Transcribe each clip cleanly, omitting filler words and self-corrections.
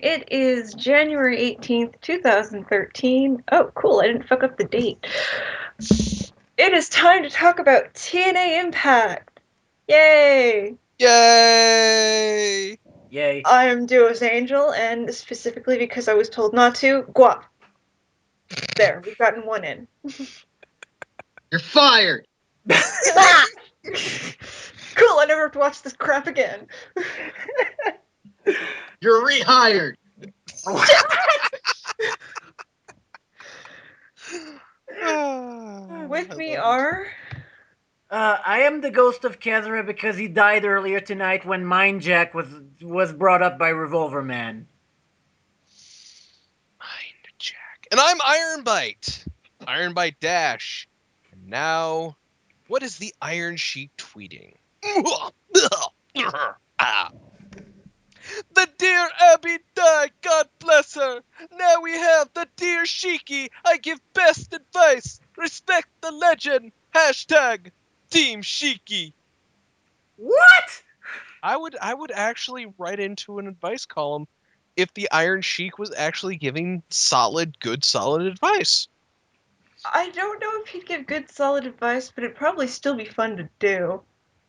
It is January 18th, 2013. Oh, cool, I didn't fuck up the date. It is time to talk about TNA Impact. Yay! Yay! Yay. I'm Duo's Angel, and specifically because I was told not to, Guap. There, we've gotten one in. You're fired! Cool, I never have to watch this crap again. You're rehired! With me are... I am the ghost of Kezra because he died earlier tonight when Mind Jack was brought up by Revolver Man. Mind Jack. And I'm Iron Bite. Iron Bite Dash. And now, what is the Iron Sheik tweeting? The dear Abby died, God bless her. Now we have the dear Sheiky. I give best advice. Respect the legend. Hashtag Team Sheiky. What? I would actually write into an advice column if the Iron Sheik was actually giving solid advice. I don't know if he'd give good, solid advice, but it'd probably still be fun to do.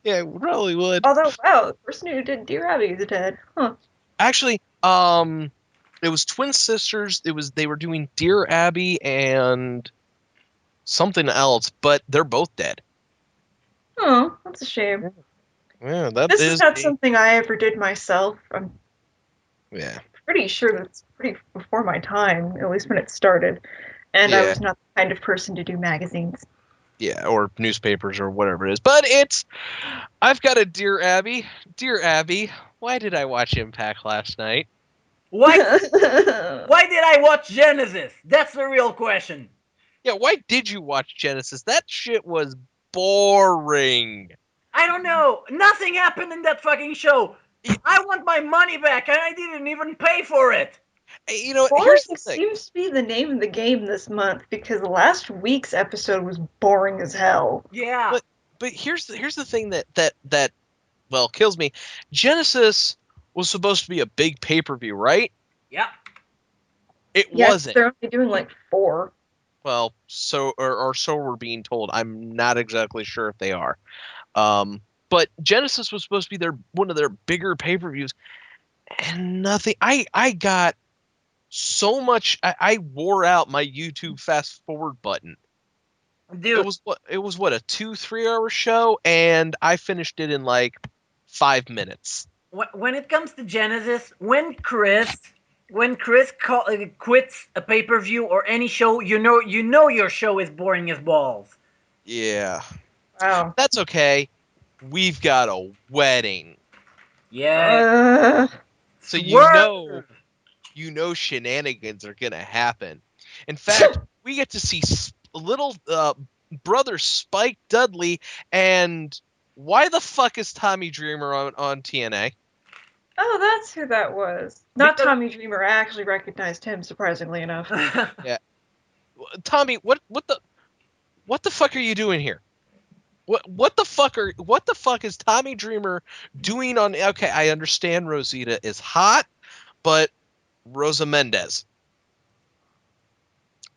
Yeah, it probably would. Although, wow, the person who did Dear Abby is dead. Huh. Actually, it was twin sisters. They were doing Dear Abby and something else, but they're both dead. Oh, that's a shame. Yeah, that This is is not something I ever did myself. I'm yeah. pretty sure that's pretty before my time, at least when it started. And I Yeah. was not the kind of person to do magazines. Yeah, or newspapers or whatever it is. But I've got a Dear Abby. Dear Abby, why did I watch Impact last night? Why did I watch Genesis? That's the real question. Yeah, why did you watch Genesis? That shit was boring. I don't know. Nothing happened in that fucking show. I want my money back, and I didn't even pay for it. You know, here's Boring the thing. seems to be the name of the game this month because last week's episode was boring as hell. Yeah. But here's the thing that well kills me. Genesis was supposed to be a big pay-per-view, right? Yep. It Yes, wasn't. they're only doing like 4. Well, so we're being told. I'm not exactly sure if they are. But Genesis was supposed to be one of their bigger pay-per-views, and nothing. I got so much. I wore out my YouTube fast forward button. Dude. It was what, a 2-3 hour show, and I finished it in like 5 minutes. When it comes to Genesis, when Chris quits a pay-per-view or any show, you know your show is boring as balls. Yeah. Wow. That's okay. We've got a wedding. Yeah. So Swerve! you know shenanigans are gonna happen. In fact, we get to see little brother Spike Dudley, and why the fuck is Tommy Dreamer on TNA? Oh, that's who that was. Not Because- Tommy Dreamer. I actually recognized him, surprisingly enough. Yeah, Tommy, what the fuck are you doing here? What the fuck is Tommy Dreamer doing on? Okay, I understand Rosita is hot, but Rosa Mendez,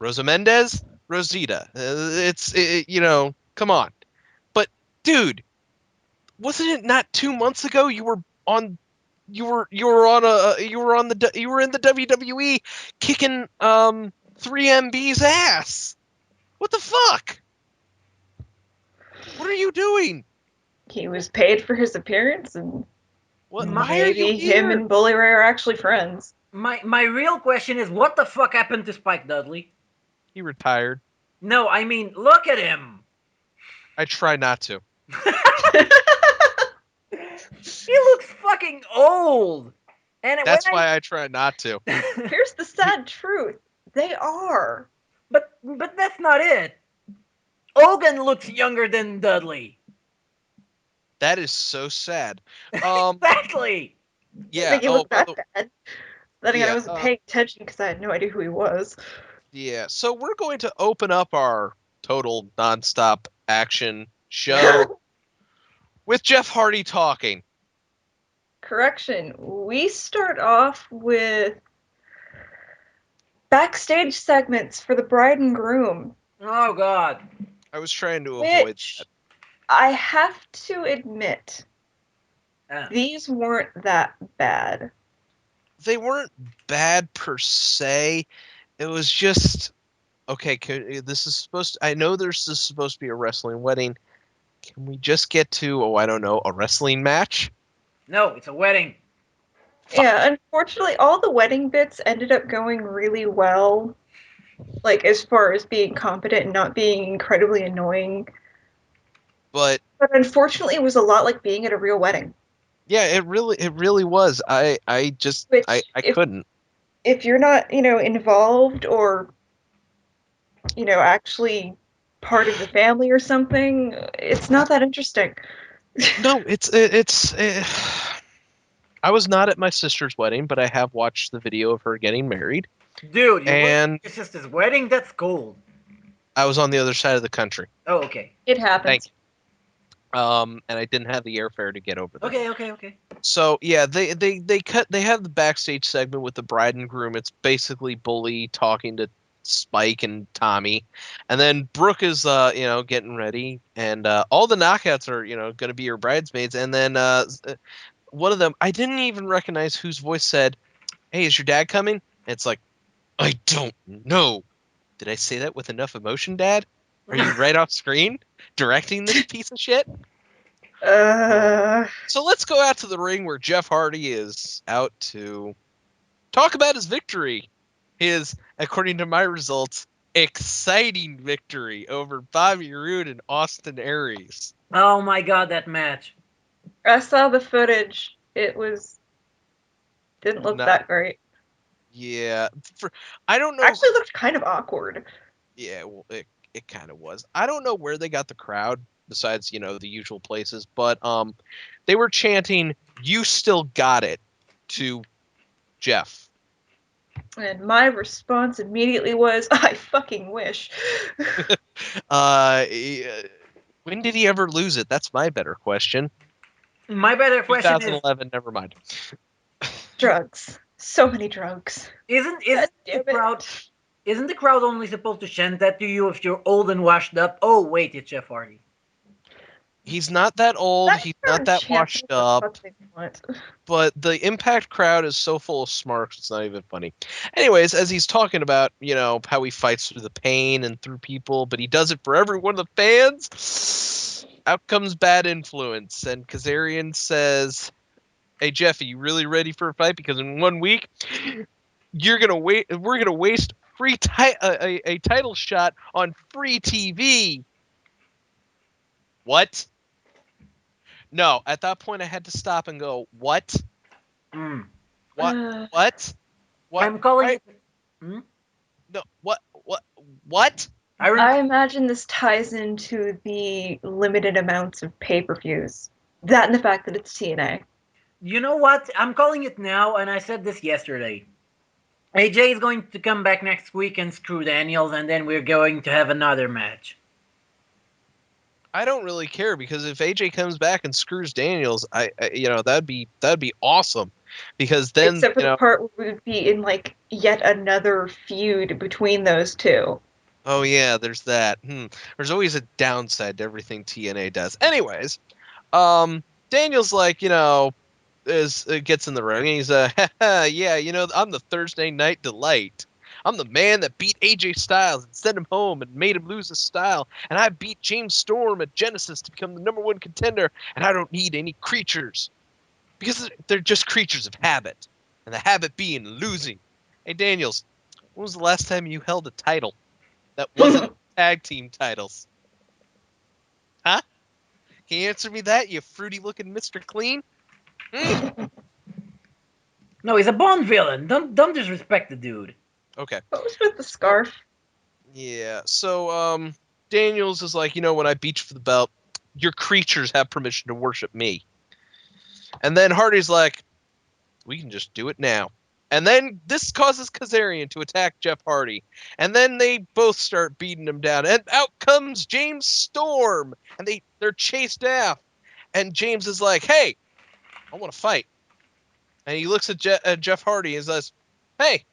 Rosita. Come on. But dude, wasn't it not 2 months ago you were on you were in the WWE kicking 3MB's ass? What the fuck? What are you doing? He was paid for his appearance, and Why are you maybe him here? and Bully Ray are actually friends. my real question is, what the fuck happened to Spike Dudley? He retired. No, I mean, look at him. I try not to. He looks fucking old. And That's why I try not to. Here's the sad truth. They are. But that's not it. Hogan looks younger than Dudley. That is so sad. Exactly. I Yeah. think he looked that bad. Then again, I Yeah. wasn't paying attention because I had no idea who he was. Yeah. So we're going to open up our total nonstop action show with Jeff Hardy talking. Correction. We start off with backstage segments for the bride and groom, Oh God. I was trying to avoid which that. I have to admit, Ah. these weren't that bad. They weren't bad per se. It was just okay. This is supposed to, I know this is supposed to be a wrestling wedding. Can we just get to, oh, I don't know, a wrestling match? No, it's a wedding. Yeah, unfortunately, all the wedding bits ended up going really well, like as far as being competent and not being incredibly annoying. But But unfortunately, it was a lot like being at a real wedding. yeah, it really was. Which, I couldn't. if you're not, involved or, actually part of the family or something, it's not that interesting. No, I was not at my sister's wedding, but I have watched the video of her getting married, Dude, you went and to your sister's wedding? That's cool. I was on the other side of the country. Oh, okay. It Thank happens. you. And I didn't have the airfare to get over there. Okay. So yeah, they have the backstage segment with the bride and groom. It's basically Bully talking to Spike and Tommy, and then Brooke is getting ready, and all the knockouts are going to be her bridesmaids, and then one of them, I didn't even recognize whose voice said, "Hey, is your dad coming?" And it's like, I don't know. Did I say that with enough emotion, Dad? Are you right off screen directing this piece of shit? Uh, So let's go out to the ring where Jeff Hardy is out to talk about his victory. His, according to my results, exciting victory over Bobby Roode and Austin Aries. Oh my God, that match. I saw the footage. Didn't look Not, that great. yeah. I don't know. Actually looked kind of awkward. Yeah, well, it kind of was. I don't know where they got the crowd besides, the usual places, but they were chanting, "You still got it," to Jeff. And my response immediately was, I fucking wish. Uh, when did he ever lose it? That's my better question. My better question is: 2011, never mind. Drugs. So many drugs. Isn't God the damn crowd it. isn't the crowd only supposed to chant that to you if you're old and washed up? Oh wait, it's Jeff Hardy. He's not that old, That he's not crowd that chant washed what the up, fuck they want. but the Impact crowd is so full of smarks, it's not even funny. Anyways, as he's talking about, how he fights through the pain and through people, but he does it for every one of the fans, out comes bad influence, and Kazarian says, "Hey Jeff, are you really ready for a fight? Because in 1 week, we're gonna waste a title shot on free TV." What? No, at that point I had to stop and go, "What? Mm. What? What? What? I'm calling Why? it. Hmm? No, what? What? What?" I rem- I imagine this ties into the limited amounts of pay-per-views. That and the fact that it's TNA. You know what? I'm calling it now, and I said this yesterday. AJ is going to come back next week and screw Daniels, and then we're going to have another match. I don't really care because if AJ comes back and screws Daniels, that'd be awesome, because then Except for the part where we would be in, like, yet another feud between those two. oh yeah, there's that. There's always a downside to everything TNA does. Anyways, Daniels like is gets in the ring and he's yeah, I'm the Thursday Night Delight. I'm the man that beat AJ Styles and sent him home and made him lose his style, and I beat James Storm at Genesis to become the #1 contender, and I don't need any creatures because they're just creatures of habit, and the habit being losing. Hey Daniels, when was the last time you held a title that wasn't tag team titles? Huh? Can you answer me that, you fruity looking Mr. Clean? No, he's a Bond villain. Don't disrespect the dude. Okay. What was with the So scarf? yeah. So Daniels is like, when I beat you for the belt, your creatures have permission to worship me. And then Hardy's like, we can just do it now. And then this causes Kazarian to attack Jeff Hardy. And then they both start beating him down. And out comes James Storm. And they're chased off. And James is like, hey, I want to fight. And he looks at Jeff Hardy and says, hey,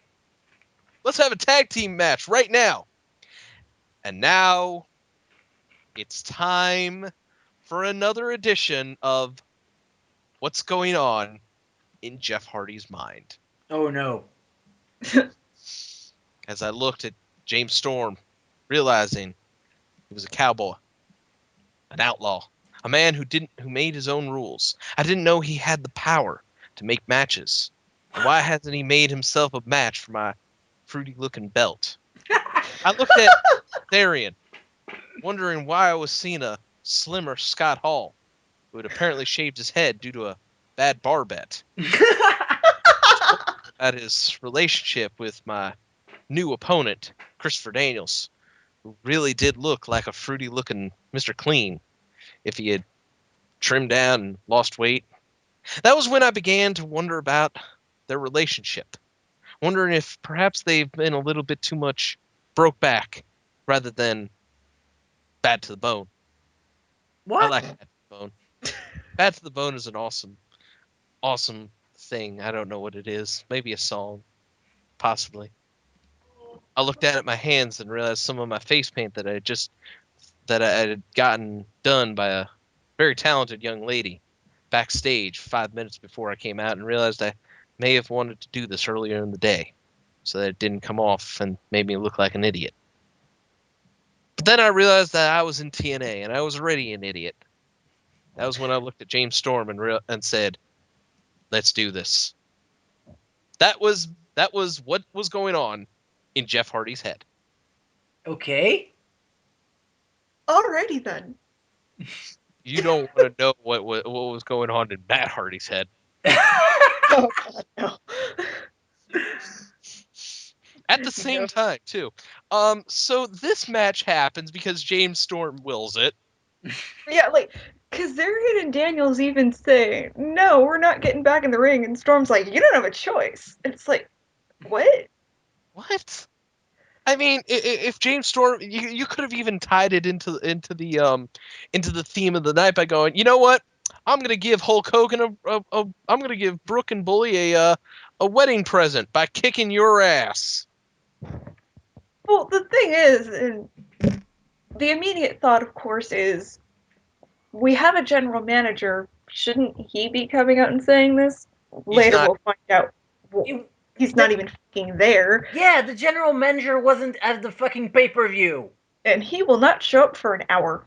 Let's have a tag team match right now. And now it's time for another edition of What's Going On in Jeff Hardy's Mind. Oh no. As I looked at James Storm, realizing he was a cowboy, an outlaw, a man who made his own rules. I didn't know he had the power to make matches. And why hasn't he made himself a match for my fruity looking belt? I looked at Therian, wondering why I was seeing a slimmer Scott Hall, who had apparently shaved his head due to a bad bar bet, at his relationship with my new opponent, Christopher Daniels, who really did look like a fruity looking Mr. Clean if he had trimmed down and lost weight. That was when I began to wonder about their relationship, wondering if perhaps they've been a little bit too much broke back rather than bad to the bone. I What? like bad to the bone. Bad to the bone is an awesome thing. I don't know what it is. Maybe a song, possibly. I looked at my hands and realized some of my face paint that I had gotten done by a very talented young lady backstage 5 minutes before I came out, and realized I may have wanted to do this earlier in the day so that it didn't come off and made me look like an idiot. But then I realized that I was in TNA and I was already an idiot. That was when I looked at James Storm and said, "Let's do this." That was what was going on in Jeff Hardy's head. Okay. Alrighty then. You don't want to know what was going on in Matt Hardy's head. Oh god, no. At the same time, too. So this match happens because James Storm wills it. Yeah, like, Kazarian and Daniels even say, no, we're not getting back in the ring, and Storm's like, you don't have a choice. And it's like, what? What? I mean, if James Storm, you could have even tied it into the theme of the night by going, you know what? I'm gonna give Hulk Hogan I'm gonna give Brooke and Bully a wedding present by kicking your ass. Well, the thing is, and the immediate thought, of course, is we have a general manager. Shouldn't he be coming out and saying this? He's Later not. we'll find out. Well, It- he's not the- even fucking there, yeah, the general manager wasn't at the fucking pay-per-view. and he will not show up for an hour.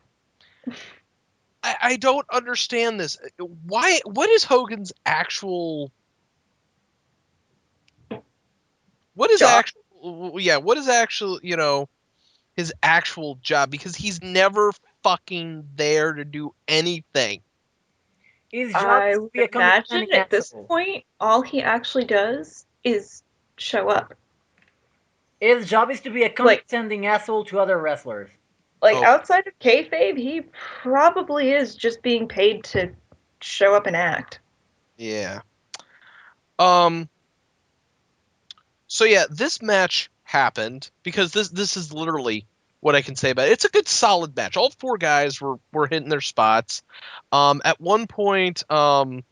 I don't understand this. Why? What is Hogan's actual? What is Job. actual? Yeah, what is actual? His actual job, because he's never fucking there to do anything. His job I is to would be a imagine condescending at this asshole. point, all he actually does is show up. His job is to be a Like, condescending asshole to other wrestlers. like Oh, outside of kayfabe, he probably is just being paid to show up and act. yeah. Um. So yeah, this match happened because this is literally what I can say about it. It's a good solid match. All four guys were hitting their spots. At one point, for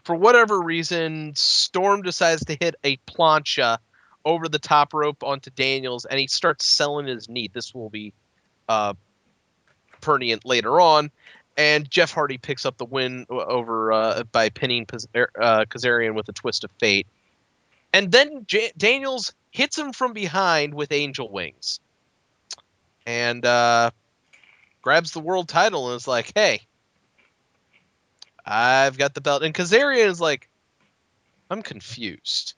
whatever reason, Storm decides to hit a plancha over the top rope onto Daniels, and he starts selling his knee. This will be uh, pertinent later on. And Jeff Hardy picks up the win over by pinning Kazarian with a twist of fate. And then Daniels hits him from behind with angel wings and grabs the world title and is like, "Hey, I've got the belt." And Kazarian is like, "I'm confused."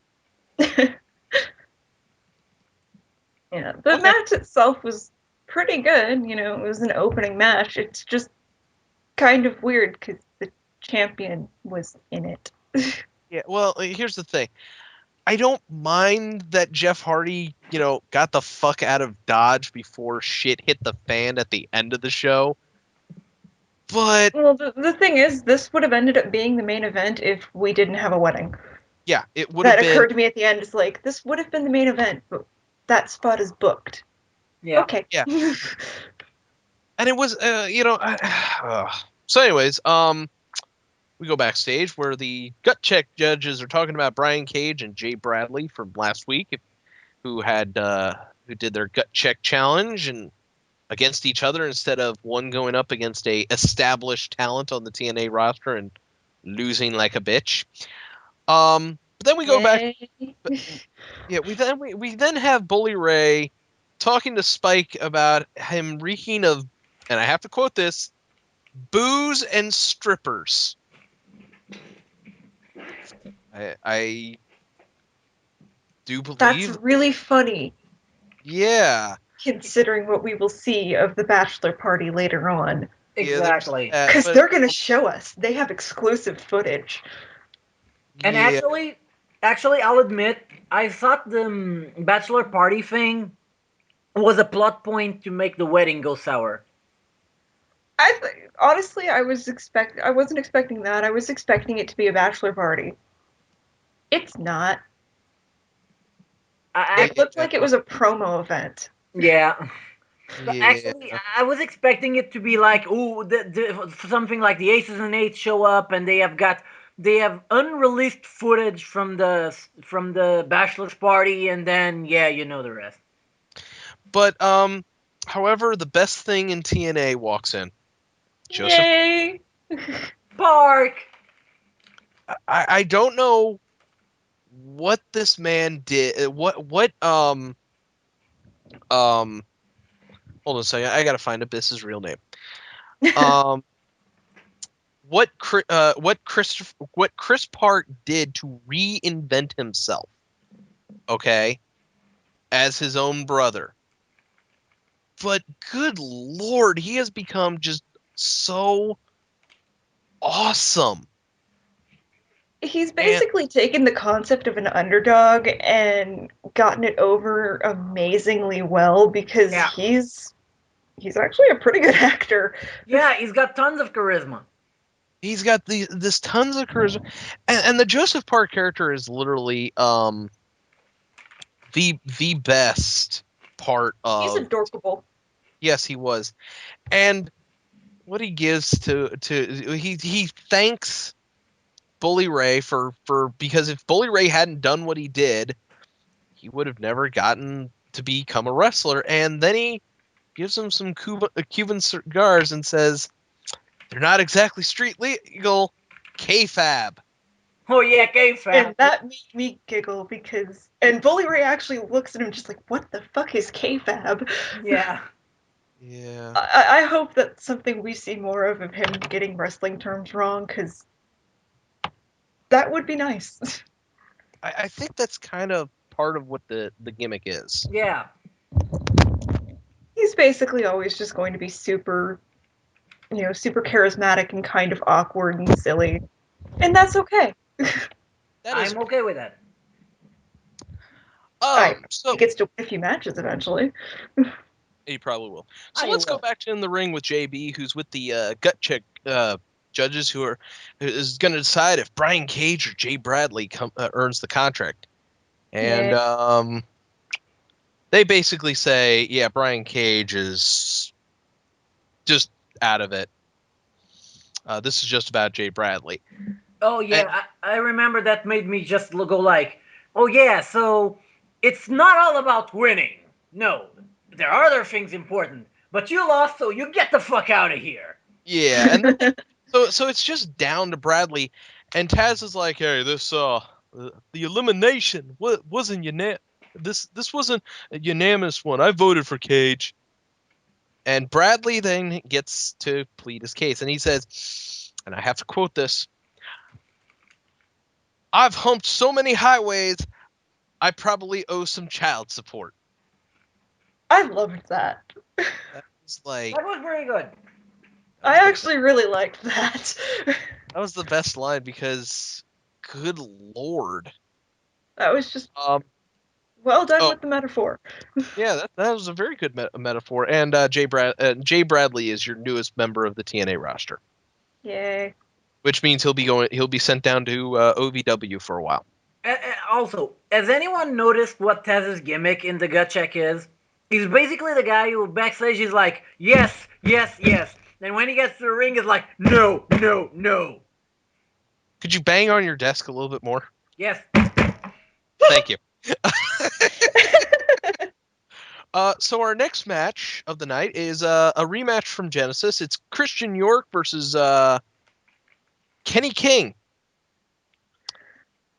Yeah, the Okay. match itself was pretty good. It was an opening match. It's just kind of weird because the champion was in it. Yeah. Well, here's the thing. I don't mind that Jeff Hardy, got the fuck out of Dodge before shit hit the fan at the end of the show. But Well, the thing is, this would have ended up being the main event if we didn't have a wedding. yeah, it would have That been. occurred to me at the end. It's like, this would have been the main event, but that spot is booked. Yeah. Okay. Yeah. And it was, so anyways, we go backstage where the gut check judges are talking about Brian Cage and Jay Bradley from last week. If who did their gut check challenge and against each other instead of one going up against a established talent on the TNA roster and losing like a bitch. But then we go back. Yay. Yeah, we then have Bully Ray talking to Spike about him reeking of, and I have to quote this, booze and strippers. I do That's believe, really funny, yeah, considering what we will see of the bachelor party later on. yeah, there's Exactly. that, Because but they're going to show us. They have exclusive footage. And yeah, actually, I'll admit, I thought the bachelor party thing was a plot point to make the wedding go sour. Honestly, I wasn't expecting that. I was expecting it to be a bachelor party. It's not. I, It looked yeah, like it was a promo event. yeah. yeah. Actually, I was expecting it to be like, ooh, something like the Aces and Eights show up, and they have unreleased footage from the bachelor's party, and then yeah, you know the rest. But however, the best thing in TNA walks in. Joseph, Yay! Park. I don't know what this man did. Um hold on a second. I gotta find it. This is his real name. Um, what Chris Park did to reinvent himself, okay, as his own brother. But good lord, he has become just so awesome. He's And basically taken the concept of an underdog and gotten it over amazingly well because Yeah, he's actually a pretty good actor. yeah, he's got tons of charisma. he's got this tons of charisma, and the Joseph Park character is literally the best part He's of. adorable. Yes, he was. And what he gives to he thanks Bully Ray for because if Bully Ray hadn't done what he did, he would have never gotten to become a wrestler. And then he gives him some Cuban cigars and says they're not exactly street legal, kayfabe. Oh yeah, And K-Fab. that made me giggle and Bully Ray actually looks at him just like, what the fuck is kayfabe? Yeah. Yeah, I hope that's something we see more of him getting wrestling terms wrong, because that would be nice. I think that's kind of part of what the gimmick is. Yeah. He's basically always just going to be super charismatic and kind of awkward and silly. And that's okay. That is I'm okay with that. He so gets to win a few matches eventually. he probably will. So I let's go will. back to in the ring with JB, who's with the gut check judges, who is going to decide if Brian Cage or Jay Bradley earns the contract. And Yeah. they basically say, yeah, Brian Cage is just out of it. This is just about Jay Bradley. Oh And yeah, I remember that made me just go like, oh yeah, so it's not all about winning. No, there are other things important. But you lost, so you get the fuck out of here. yeah, and then so it's just down to Bradley, and Taz is like, hey, this the elimination wasn't this wasn't a unanimous one. I voted for Cage. And Bradley then gets to plead his case, and he says, and I have to quote this: "I've humped so many highways, I probably owe some child support." I loved that. That was like That was very good. that was I the actually really liked that. that was the best line because, good lord. That was just Um. well done Oh with the metaphor. yeah, that was a very good metaphor. And Jay Bradley is your newest member of the TNA roster, Yay. which means he'll be sent down to OVW for a while. Also, has anyone noticed what Taz's gimmick in the gut check is? He's basically the guy who backstage is like, yes, yes, yes. Then when he gets to the ring, is like, no, no, no. Could you bang on your desk a little bit more? Yes. Thank you. So our next match of the night is a rematch from Genesis. It's Christian York versus Kenny King.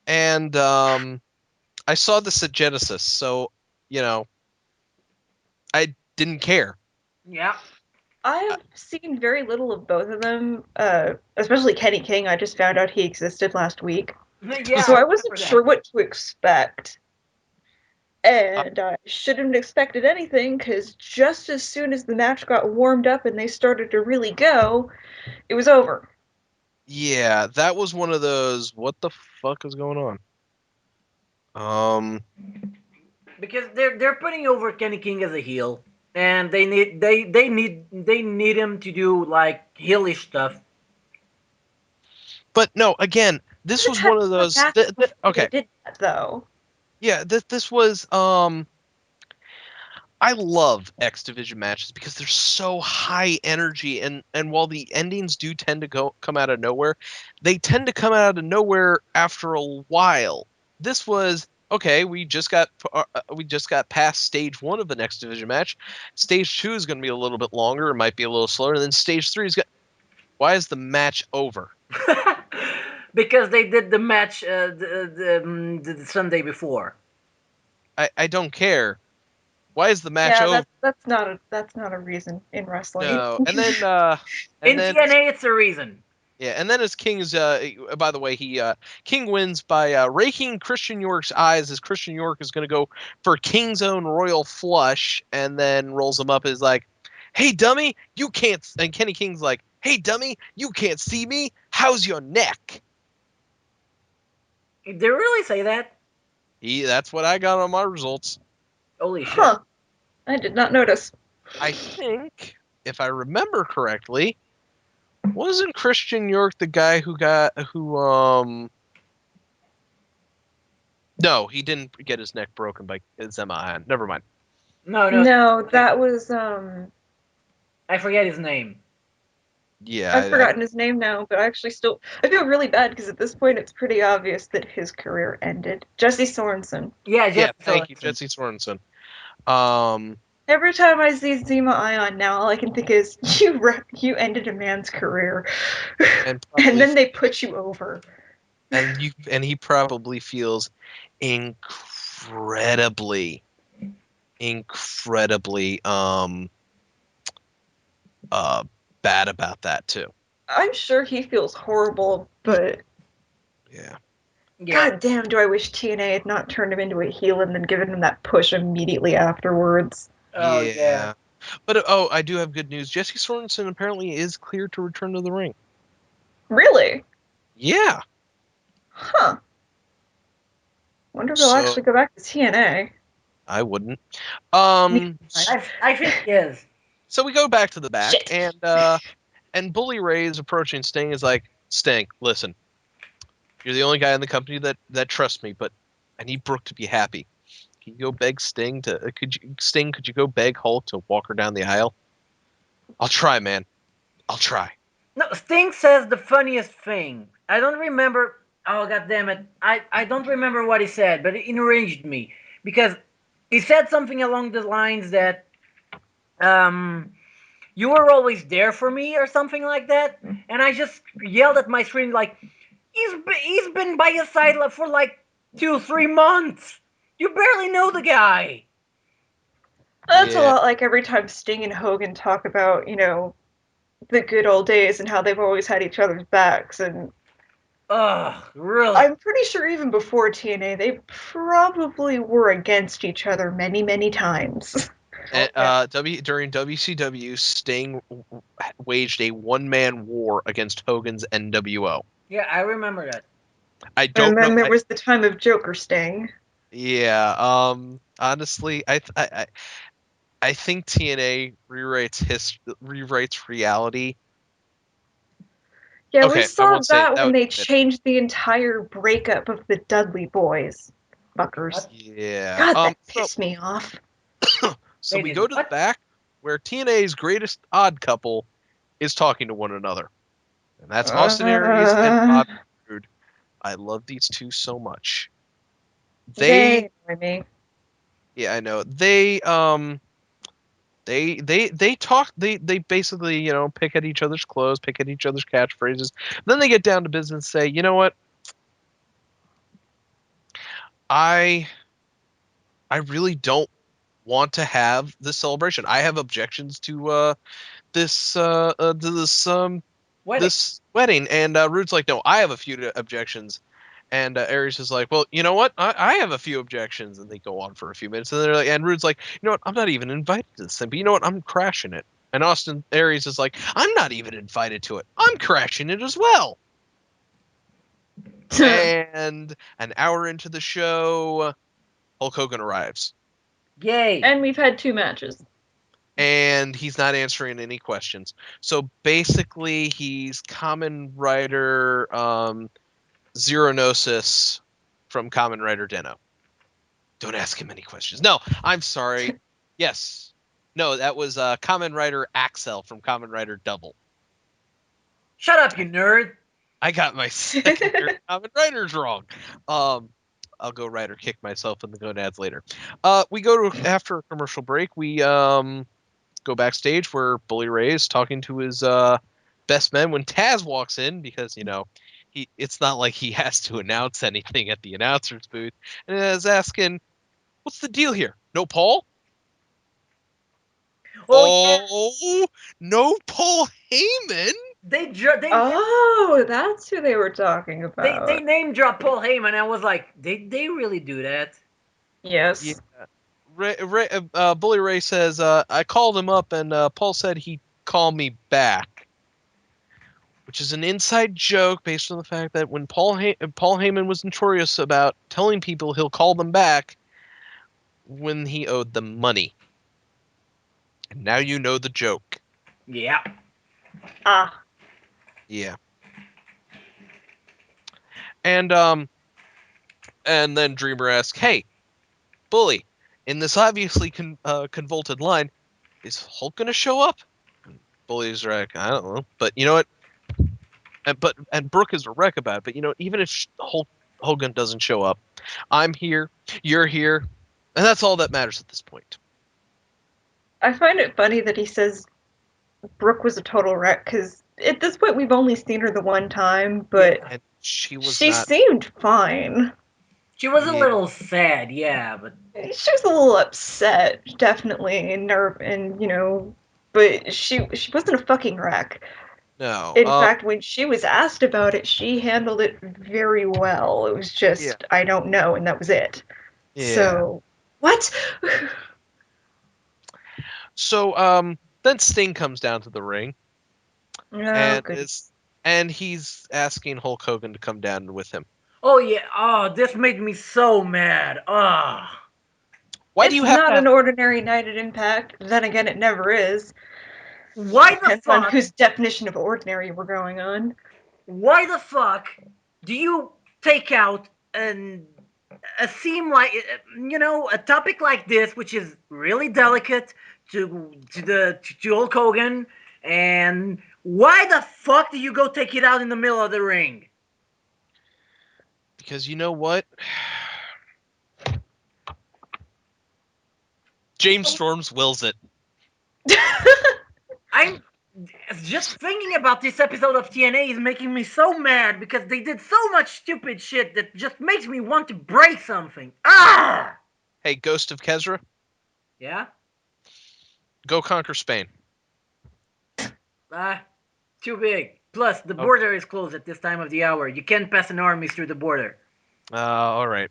And I saw this at Genesis, so I didn't care. Yeah. I have seen very little of both of them, especially Kenny King. I just found out he existed last week. Yeah. So I remember wasn't that. sure what to expect. And I shouldn't have expected anything, because just as soon as the match got warmed up and they started to really go, it was over. Yeah, that was one of those. What the fuck is going on? Because they're putting over Kenny King as a heel, and they need him to do like heelish stuff. But no, again, this Just was had one of more those. matches before they Okay, did that, though. yeah, this was. I love X Division matches because they're so high energy, and while the endings do tend to come out of nowhere, they tend to come out of nowhere after a while. This was okay. We just got past stage 1 of the Next Division match. Stage 2 is going to be a little bit longer. It might be a little slower. And then stage 3 is going. Why is the match over? Because they did the match the Sunday before. I don't care. Why is the match Yeah, over? that's not a reason in wrestling. No. And then In TNA, it's a reason. yeah, and then as King's by the way, King wins by raking Christian York's eyes as Christian York is going to go for King's own royal flush and then rolls him up as like, "Hey dummy, you can't." And Kenny King's like, "Hey dummy, you can't see me. How's your neck?" Did they really say that? That's what I got on my results. Holy shit! Huh. I did not notice. I think if I remember correctly, wasn't Christian York the guy who no, he didn't get his neck broken by Zema. Never mind. No, no, No, that was I forget his name. Yeah, I've forgotten his name now, but I feel really bad because at this point it's pretty obvious that his career ended. Jesse Sorensen. Yeah, yeah. Jesse Thank you, Sorensen. Jesse Sorensen. Um, Every time I see Zima Ion now, all I can think is you ended a man's career, and and probably then they put you over. and he probably feels incredibly, incredibly uh bad about that too. I'm sure he feels horrible, but Yeah. Yeah, god damn, do I wish TNA had not turned him into a heel and then given him that push immediately afterwards. oh yeah. Yeah. But I do have good news. Jesse Sorensen apparently is cleared to return to the ring. Really? Yeah. Huh. Wonder if he'll So actually go back to TNA. I wouldn't. Neither would I. I think he is. So we go back to the back Shit. and Bully Ray is approaching Sting is like, "Sting, listen. You're the only guy in the company that trusts me, but I need Brooke to be happy. Can you go beg Sting to could you go beg Hulk to walk her down the aisle? I'll try, man. I'll try." No, Sting says the funniest thing. I don't remember. Oh god damn it! I don't remember what he said, but it enraged me because he said something along the lines that um you were always there for me or something like that, and I just yelled at my screen like he's been by your side for like 2 3 months. You barely know the guy. That's a Yeah. lot like every time Sting and Hogan talk about, the good old days and how they've always had each other's backs. And Ugh, really? I'm pretty sure even before TNA, they probably were against each other many, many times. Oh yeah. During WCW, Sting waged a one-man war against Hogan's NWO. Yeah, I remember that. I don't And know. then there was the time of Joker Sting. Yeah. Honestly, I think TNA rewrites reality. Yeah, we Okay, I saw won't say that that when would they be changed the entire breakup of the Dudley Boys. Fuckers. What? yeah. God, that pissed me off. So They we did go to the what? back where TNA's greatest odd couple is talking to one another, and that's Austin Aries and Uh, Bobby Roode. I love these two so much. They they annoy me. Yeah, I know. They talk. They basically pick at each other's clothes, pick at each other's catchphrases. Then they get down to business and say, you know what? I really don't want to have this celebration. I have objections to Wedding. this wedding. And Rude's like, no, I have a few objections. And Aries is like, well, you know what? I have a few objections. And they go on for a few minutes. And they're like, and Rude's like, you know what? I'm not even invited to this thing, but you know what? I'm crashing it. And Aries is like, I'm not even invited to it. I'm crashing it as well. And an hour into the show, Hulk Hogan arrives. Yay. And we've had 2 matches. And he's not answering any questions. So basically, he's Kamen Rider Zero Gnosis from Kamen Rider Deno. Don't ask him any questions. No, I'm sorry. Yes. No, that was Kamen Rider Axel from Kamen Rider Double. Shut up, you nerd. I got my secondary Kamen Riders wrong. I'll go Rider kick myself in the gonads later. We go to after a commercial break. We go backstage where Bully Ray is talking to his best men when Taz walks in because it's not like he has to announce anything at the announcer's booth, and is asking, "What's the deal here? No Paul? Oh, No Paul Heyman? They Oh, that's who they were talking they about. name dropped Paul Heyman. I was like, they really do that? Yeah." Yes. Bully Ray says, "I called him up, and Paul said he'd call me back." Which is an inside joke based on the fact that when Paul Heyman was notorious about telling people he'll call them back when he owed them money. And now you know the joke. Yeah. Ah. Yeah. And then Dreamer asks, "Hey, Bully, in this obviously convoluted line, is Hulk gonna show up?" And Bully's like, "I don't know, but you know what? And Brooke is a wreck about it. But even if Hulk Hogan doesn't show up, I'm here, you're here, and that's all that matters at this point." I find it funny that he says Brooke was a total wreck, because at this point we've only seen her the one time, but Yeah. And she was she not. seemed fine. She was a Yeah, little sad, yeah, but She was a little upset, definitely, but she wasn't a fucking wreck. no. In fact, when she was asked about it, she handled it very well. It was Yeah, just, I don't know, and that was it. yeah. So, what? So then Sting comes down to the ring Oh, and good. he's asking Hulk Hogan to come down with him. oh yeah, oh this made me so mad. Oh. Why do It's you have to not have? an ordinary night at Impact. Then again, it never is. Why the Depends on fuck? whose definition of ordinary we're going on. Why the fuck do you take out a theme like a topic like this, which is really delicate to Hulk Hogan, and why the fuck do you go take it out in the middle of the ring? Because you know what? James Storms wills it. I'm just thinking about this episode of TNA is making me so mad because they did so much stupid shit that just makes me want to break something. Ah! Hey, Ghost of Kezra, Yeah? go conquer Spain. Ah, too big. Plus, the Okay. border is closed at this time of the hour. You can't pass an army through the border. All right.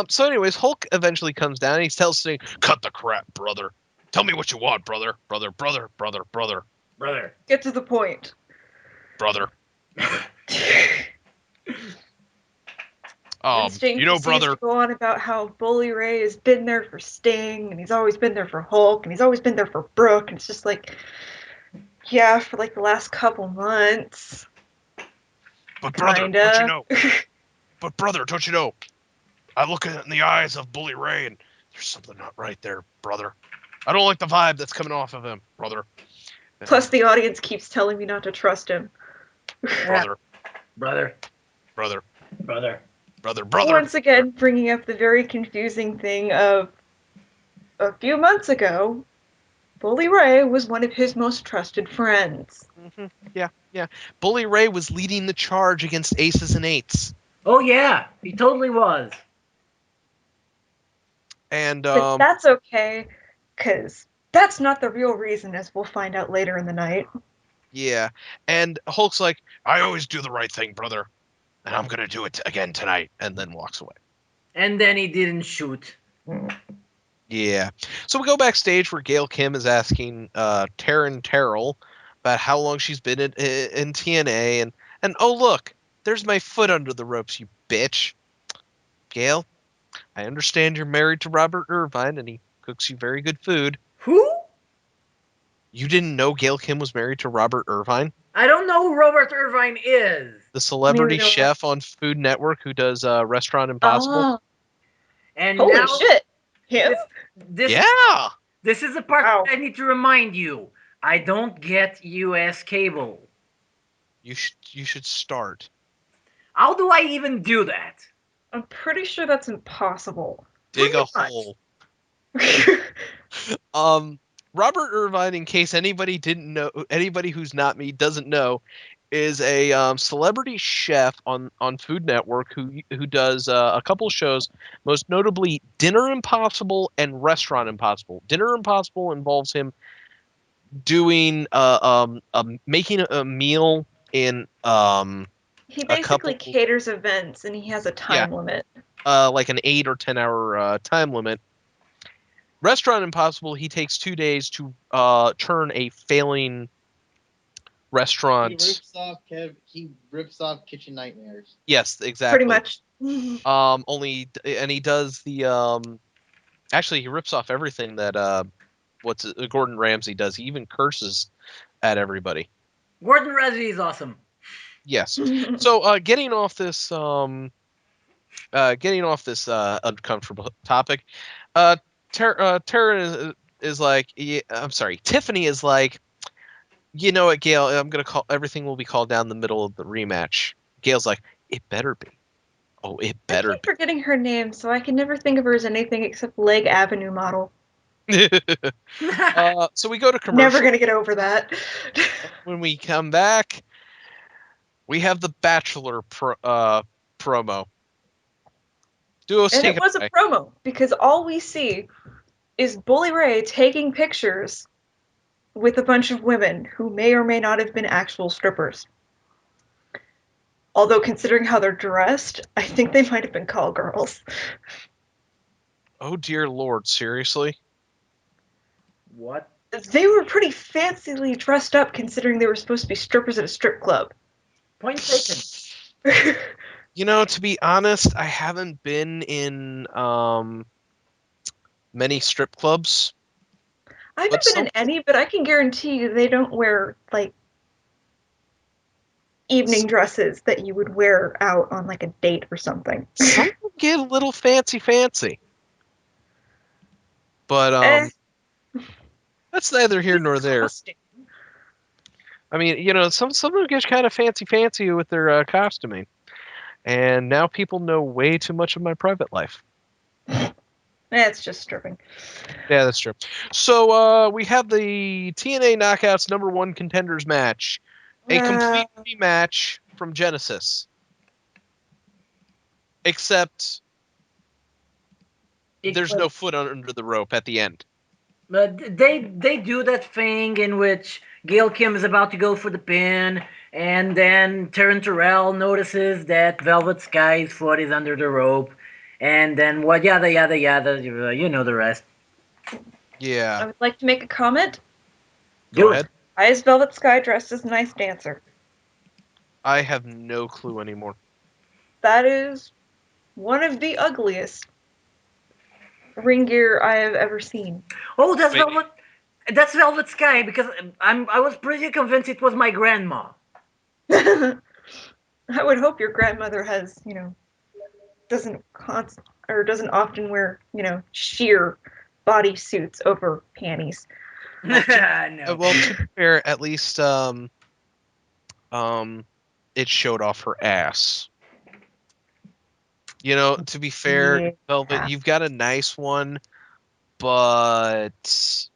So, anyways, Hulk eventually comes down and he tells Sting, "Cut the crap, brother. Tell me what you want, brother. Brother, brother, brother, brother, Brother. Get to the point. brother." And Sting proceeds Brother. to go on about how Bully Ray has been there for Sting, and he's always been there for Hulk, and he's always been there for Brooke, and it's just like, yeah, for like the last couple months. But brother, don't you Kinda. know? But brother, don't you know? I look in the eyes of Bully Ray, and there's something not right there, brother. I don't like the vibe that's coming off of him, brother. Plus, the audience keeps telling me not to trust him. Brother, Brother. brother, Brother. brother, brother. Once again, bringing up the very confusing thing of a few months ago, Bully Ray was one of his most trusted friends. Yeah. Bully Ray was leading the charge against Aces and Eights. Oh yeah, he totally was. And But that's okay, because that's not the real reason, as we'll find out later in the night. yeah. And Hulk's like, I always do the right thing, brother. And I'm gonna do it again tonight, and then walks away. And then he didn't shoot. Yeah. So we go backstage where Gail Kim is asking Taryn Terrell about how long she's been in TNA, and oh look, there's my foot under the ropes, you bitch. Gail, I understand you're married to Robert Irvine and he cooks you very good food. Who? You didn't know Gail Kim was married to Robert Irvine, I don't know who Robert Irvine is. the celebrity Neither do I. chef on Food Network who does Restaurant Impossible? Oh, And holy now shit! Him? this Yeah. this is the part Wow. I need to remind you. I don't get US cable. You should start. How do I even do that? I'm pretty sure that's impossible. Dig a Pretty hole. much. Robert Irvine, in case anybody didn't know, anybody who's not me doesn't know, is a celebrity chef on Food Network who does a couple shows, most notably Dinner Impossible and Restaurant Impossible. Dinner Impossible involves him doing making a meal in He a basically couple, caters events and he has a yeah, time limit. like an 8 or 10 hour time limit. Restaurant Impossible, he takes 2 days to turn a failing He restaurant. rips off Kitchen Nightmares. Yes, Pretty exactly. much. Only and he does the actually he rips off everything that Gordon Ramsay does. He even curses at everybody. Gordon Ramsay is awesome. Yes. So getting off this uncomfortable topic, Tara is like, yeah, I'm sorry, Tiffany is like, you know what, Gail, I'm gonna call everything will be called down the middle of the rematch. Gail's like, it better be. Oh, it I better keep forgetting her name, so I can never think of her as anything except Leg Avenue model. be. So we go to Never commercial. gonna get over that. When we come back, we have the Bachelor promo. Duos, And take it it was a away. promo, because all we see is Bully Ray taking pictures with a bunch of women who may or may not have been actual strippers. Although, considering how they're dressed, I think they might have been call girls. Oh dear Lord, seriously? What? They were pretty fancily dressed up considering they were supposed to be strippers at a strip club. Point taken. You know, to be honest, I haven't been in many strip clubs, I haven't but been in any, but I can guarantee you they don't wear, like, evening dresses that you would wear out on, like, a date or something. some get a little fancy. But Eh, that's neither here nor there. disgusting. I mean, you know, some of them get kind of fancy with their costuming, and now people know way too much of my private life. It's just stripping. Yeah, that's true. So we have the TNA Knockouts #1 contenders match, a complete rematch from Genesis, except there's no foot under the rope at the end. But they do that thing in which Gail Kim is about to go for the pin, and then Taryn Terrell notices that Velvet Sky's foot is under the rope, and then what? Yada yada yada. You know the rest. Yeah, I would like to make a comment. go Do ahead. it. Why is Velvet Sky dressed as a nice dancer? I have no clue anymore. That is one of the ugliest ring gear I have ever seen. Oh, that's Wait, Velvet. That's Velvet Sky because I was pretty convinced it was my grandma. I would hope your grandmother has, doesn't doesn't often wear, sheer body suits over panties. well, No. to be fair, at least um, it showed off her ass. You know, to be fair, Yeah. Velvet, you've got a nice one, but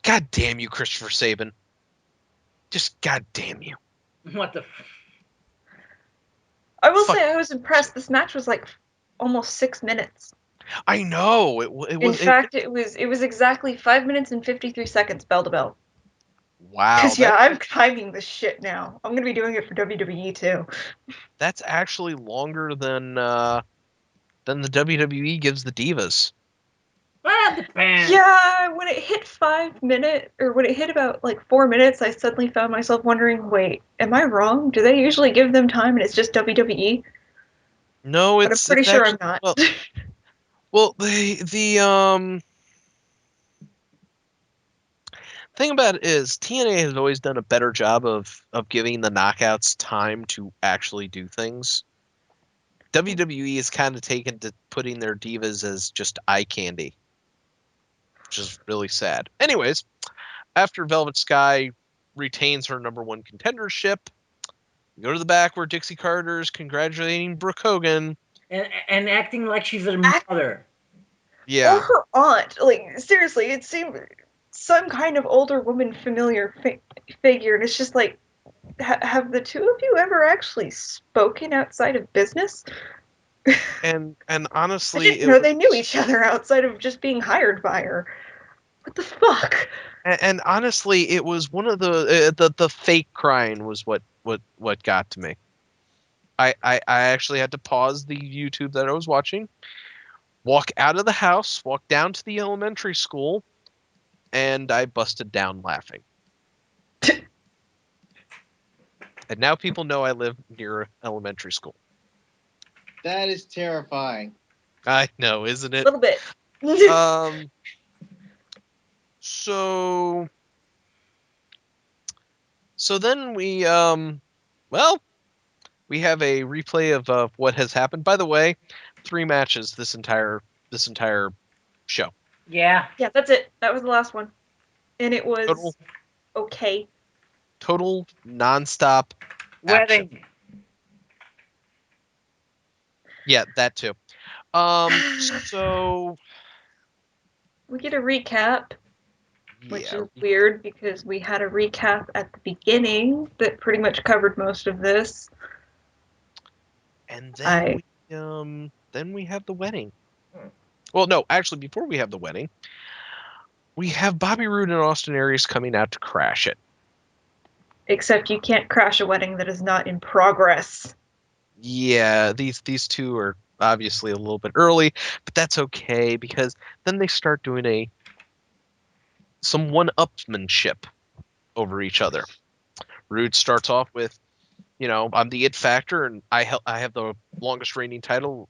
God damn you, Christopher Sabin. Just God damn you. What the? I will Fuck. say I was impressed. This match was like almost 6 minutes. I know it In was. fact, it was exactly 5 minutes and 53 seconds bell to bell. Wow. Because yeah, I'm timing this shit now. I'm gonna be doing it for WWE too. That's actually longer than the WWE gives the Divas. Well, it depends. Yeah, when it hit 5 minutes, or when it hit about like 4 minutes, I suddenly found myself wondering, wait, am I wrong? Do they usually give them time and it's just WWE? No, But I'm pretty it's sure actually I'm not. well the thing about it is TNA has always done a better job of giving the knockouts time to actually do things. WWE is kind of taken to putting their divas as just eye candy, which is really sad. Anyways, after Velvet Sky retains her number one contendership, we go to the back where Dixie Carter is congratulating Brooke Hogan. And acting like she's a Act- mother. Or Yeah, her aunt. Like, seriously, it seemed some kind of older woman familiar figure, and it's just like, have the two of you ever actually spoken outside of business? and I honestly, didn't know they knew each other outside of just being hired by her. What the fuck? and honestly, it was one of the fake crying was what got to me. I actually had to pause the YouTube that I was watching, walk out of the house, walk down to the elementary school, and I busted down laughing. And now people know I live near elementary school. That is terrifying. I know, isn't A it? little bit. Um. So then well, we have a replay of what has happened. By the way, 3 matches this entire show. Yeah. Yeah, that's it. That was the last one. And it Total was okay. total nonstop action. Wedding. Yeah, that too. So We get a recap, which yeah, is weird because we had a recap at the beginning that pretty much covered most of this. and I then we have the wedding. Well, no, actually, before we have the wedding, we have Bobby Roode and Austin Aries coming out to crash it. except you can't crash a wedding that is not in progress. Yeah, these two are obviously a little bit early, but that's okay because then they start doing some one-upsmanship over each other. Roode starts off with, I'm the it factor and I have the longest reigning title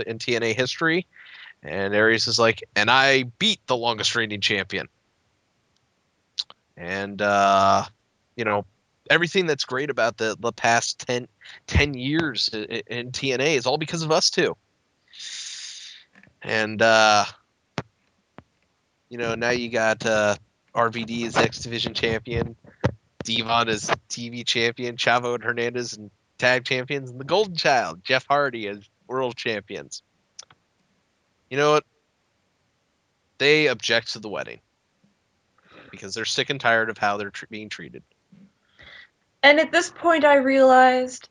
in TNA history, and Aries is like, and I beat the longest reigning champion. And everything that's great about the past 10 years in TNA is all because of us two. And now you got RVD as X Division champion, Devon as TV champion, Chavo and Hernandez and tag champions, and the Golden Child, Jeff Hardy, as world champions. You know what? They object to the wedding because they're sick and tired of how they're being treated. And at this point, I realized,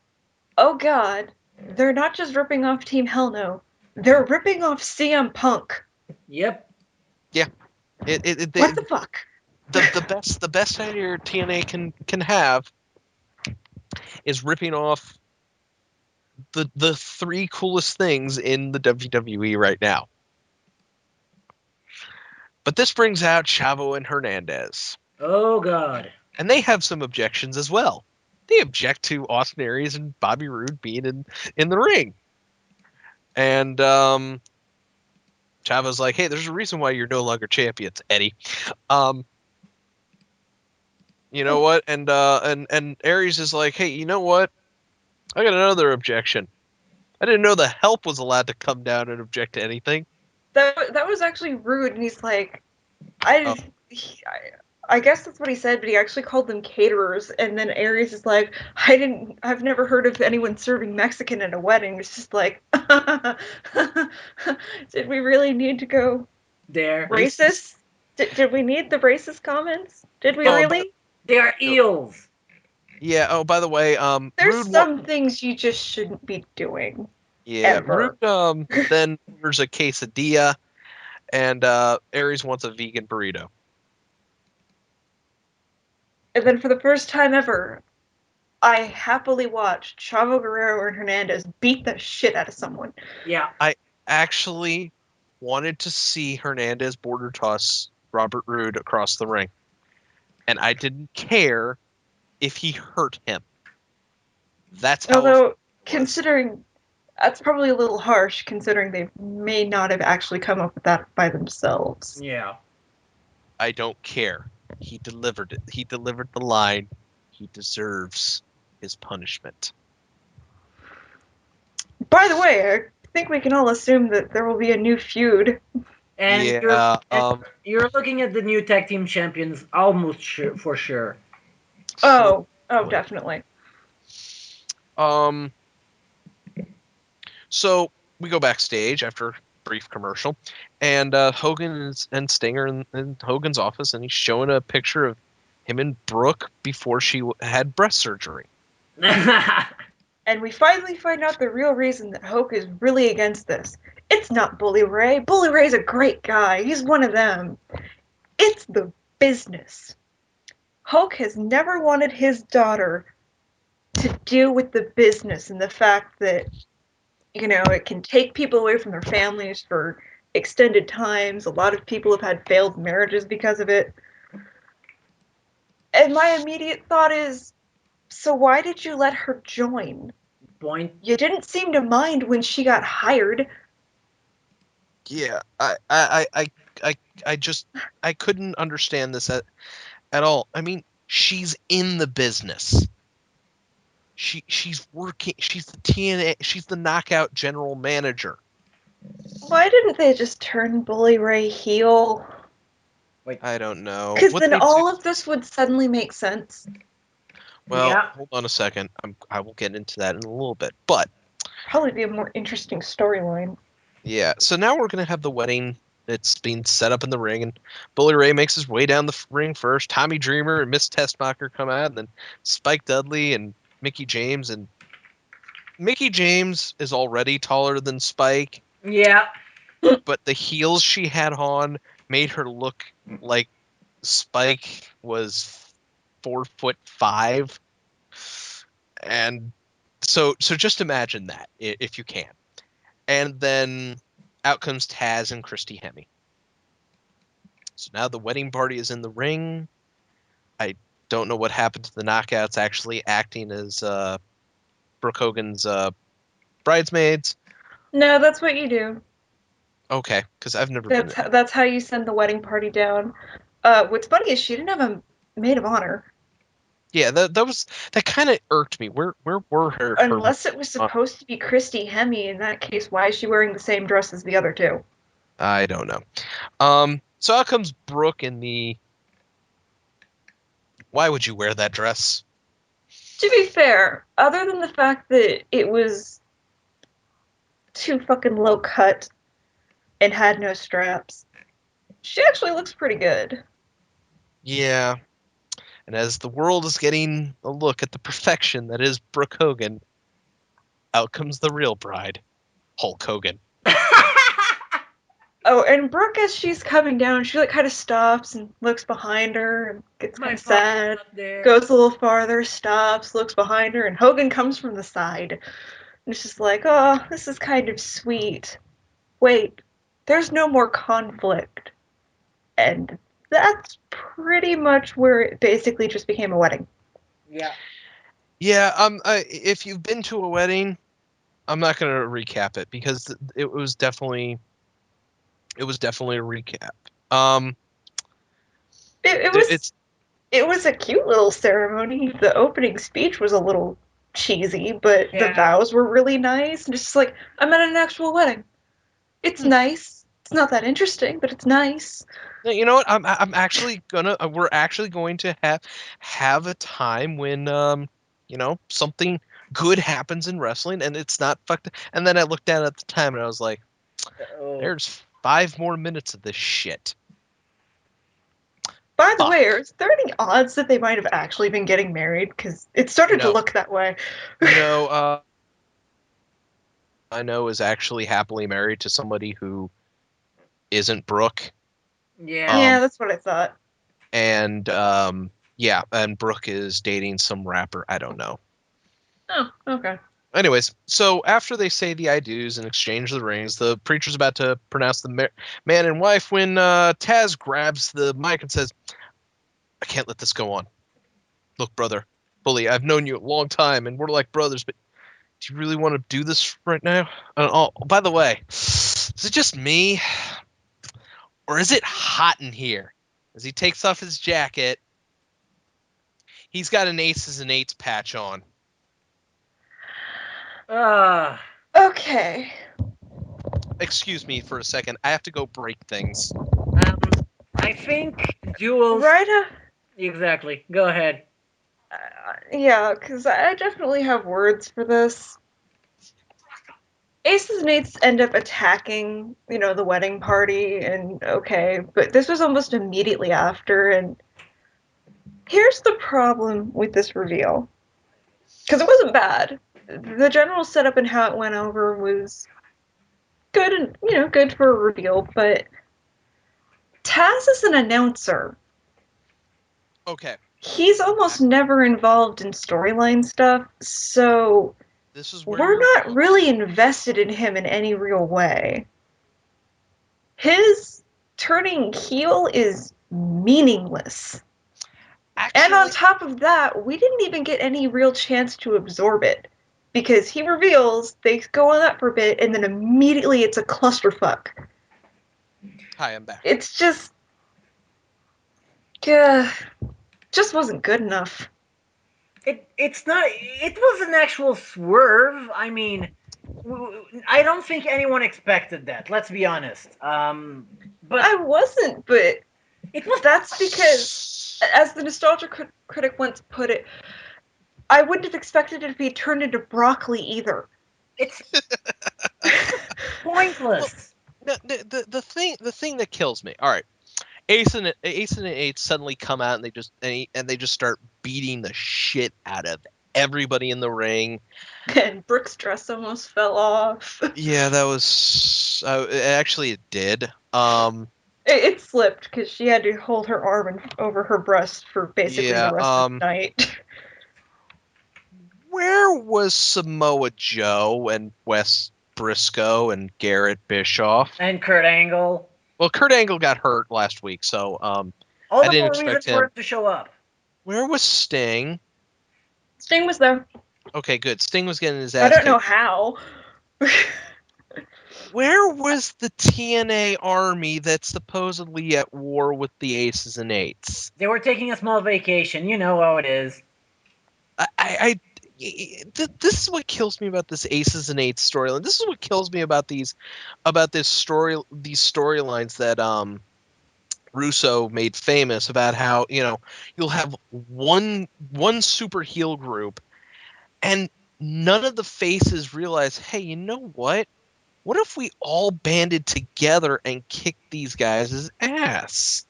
oh god, they're not just ripping off Team Hell No, they're ripping off CM Punk. Yep. Yeah, What the fuck? the best idea TNA can have is ripping off the three coolest things in the WWE right now. But this brings out Chavo and Hernandez, Oh God. and they have some objections as well. They object to Austin Aries and Bobby Roode being in the ring, and Chavo's like, "Hey, there's a reason why you're no longer champions, Eddie." Um, you know what? And Aries is like, "Hey, you know what? I got another objection. I didn't know the help was allowed to come down and object to anything." That was actually rude, and he's like, Oh, I guess that's what he said, but he actually called them caterers. And then Aries is like, I've never heard of anyone serving Mexican at a wedding. It's just like, did we really need to go There. Racist? Did we need the racist comments? Did we Oh, really? They are eels. Yeah. Oh, by the way, There's Rude. some things you just shouldn't be doing. Yeah, Ever. Rude. Then orders a quesadilla, and Aries wants a vegan burrito. And then for the first time ever, I happily watched Chavo Guerrero and Hernandez beat the shit out of someone. Yeah. I actually wanted to see Hernandez border toss Robert Roode across the ring, and I didn't care if he hurt him. That's how Although, it was. considering that's probably a little harsh, considering they may not have actually come up with that by themselves. Yeah. I don't care. He delivered it. He delivered the line. He deserves his punishment. By the way, I think we can all assume that there will be a new feud. And Yeah. you're looking at the new tag team champions almost for sure. Oh, Slowly. definitely. So we go backstage after a brief commercial, and Hogan and Stinger in Hogan's office, and he's showing a picture of him and Brooke before she had breast surgery. And we finally find out the real reason that Hoke is really against this. It's not Bully Ray. Bully Ray's a great guy. He's one of them. It's the business. Hoke has never wanted his daughter to do with the business and the fact that, it can take people away from their families for extended times. A lot of people have had failed marriages because of it. And my immediate thought is, so why did you let her join? Point. You didn't seem to mind when she got hired. Yeah, I couldn't understand this at all. I mean, she's in the business. She's working. She's the TNA. She's the Knockout general manager. Why didn't they just turn Bully Ray heel? I don't know Because what then they do. all of this would suddenly make sense. Well, Yeah. hold on a second. I will get into that in a little bit. But Probably be a more interesting storyline. yeah, so now we're gonna have the wedding. It's being set up in the ring, and Bully Ray makes his way down the ring first. Tommy Dreamer and Miss Testmacher come out, and then Spike Dudley and Mickey James. And Mickey James is already taller than Spike, Yeah. but the heels she had on made her look like Spike was 4'5". And so just imagine that if you can. And then out comes Taz and Christy Hemme. So now the wedding party is in the ring. I don't know what happened to the Knockouts actually acting as Brooke Hogan's bridesmaids. No, that's what you do. Okay, because I've never been. That's how you send the wedding party down. What's funny is she didn't have a maid of honor. Yeah, that kind of irked me. Where were her? Unless it was supposed to be Christy Hemme. In that case, why is she wearing the same dress as the other two? I don't know. So out comes Brooke in the. Why would you wear that dress? To be fair, other than the fact that it was too fucking low cut and had no straps, she actually looks pretty good. Yeah. And as the world is getting a look at the perfection that is Brooke Hogan, out comes the real bride, Hulk Hogan. Oh, and Brooke, as she's coming down, she kind of stops and looks behind her and gets kind of sad. Goes a little farther, stops, looks behind her, and Hogan comes from the side. And it's just like, oh, this is kind of sweet. Wait, there's no more conflict. And that's pretty much where it basically just became a wedding. Yeah. Yeah. If you've been to a wedding, I'm not going to recap it because it was definitely a recap. It was a cute little ceremony. The opening speech was a little cheesy, but the vows were really nice. And just like, I'm at an actual wedding. It's nice. It's not that interesting, but it's nice. You know what? I'm actually gonna. We're actually going to have a time when something good happens in wrestling, and it's not fucked. And then I looked down at the time, and I was like, "There's 5 more minutes of this shit. By the Fuck. way, is there any odds that they might have actually been getting married? Because it started to No. look that way. No, I know is actually happily married to somebody who isn't Brooke. Yeah. Yeah, that's what I thought. And yeah, and Brooke is dating some rapper. I don't know. Oh, okay. Anyways, so after they say the I do's and exchange the rings, the preacher's about to pronounce the man and wife when Taz grabs the mic and says, I can't let this go on. Look, brother, Bully, I've known you a long time and we're like brothers, but do you really want to do this right now? Oh, by the way, is it just me? Or is it hot in here? As he takes off his jacket, he's got an Aces and Eights patch on. Uh, Okay. Excuse me for a second. I have to go break things. I think duels. Right? Exactly. Go ahead. Yeah, because I definitely have words for this. Aces and Eights end up attacking, the wedding party, and okay, but this was almost immediately after, and here's the problem with this reveal. Because it wasn't bad. The general setup and how it went over was good and, good for a reveal, but Taz is an announcer. Okay, He's almost never involved in storyline stuff, so this is where we're you're not wrong. really invested in him in any real way. His turning heel is meaningless. And on Actually, top of that, we didn't even get any real chance to absorb it. Because he reveals, they go on that for a bit, and then immediately it's a clusterfuck. hi, I'm back. It's just wasn't good enough. It's not. It was an actual swerve. I mean, I don't think anyone expected that. Let's be honest. But I wasn't, but it was. that's because, as the nostalgia critic once put it, I wouldn't have expected it to be turned into broccoli either. It's pointless. The thing that kills me. All right, Ace and Eight suddenly come out and they just start beating the shit out of everybody in the ring. And Brooke's dress almost fell off. Yeah, that was actually it did. It slipped because she had to hold her arm over her breast for basically Yeah. the rest of the night. Where was Samoa Joe and Wes Briscoe and Garrett Bischoff? And Kurt Angle. Well, Kurt Angle got hurt last week, so All I the didn't more reason expect for him. him to show up. Where was Sting? Sting was there. Okay, good. Sting was getting his ass I don't know kicked. how. Where was the TNA army that's supposedly at war with the Aces and Eights? They were taking a small vacation. You know how it is. This is what kills me about this Aces and Eights storyline. This is what kills me about these storylines that Russo made famous about how you'll have one super heel group and none of the faces realize, hey, you know what? What if we all banded together and kicked these guys' ass?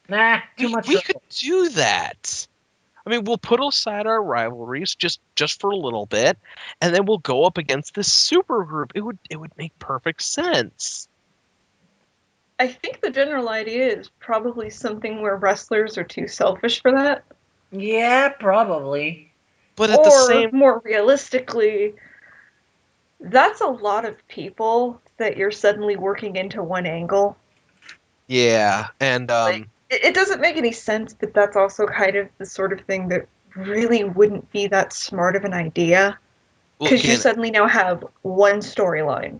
Nah, too much. We could do that. I mean, we'll put aside our rivalries just for a little bit, and then we'll go up against this super group. It would make perfect sense. I think the general idea is probably something where wrestlers are too selfish for that. Yeah, probably. But at the Or, same, more realistically, that's a lot of people that you're suddenly working into one angle. yeah, and Like, it doesn't make any sense, but that's also kind of the sort of thing that really wouldn't be that smart of an idea. well, Because you again, suddenly now have one storyline.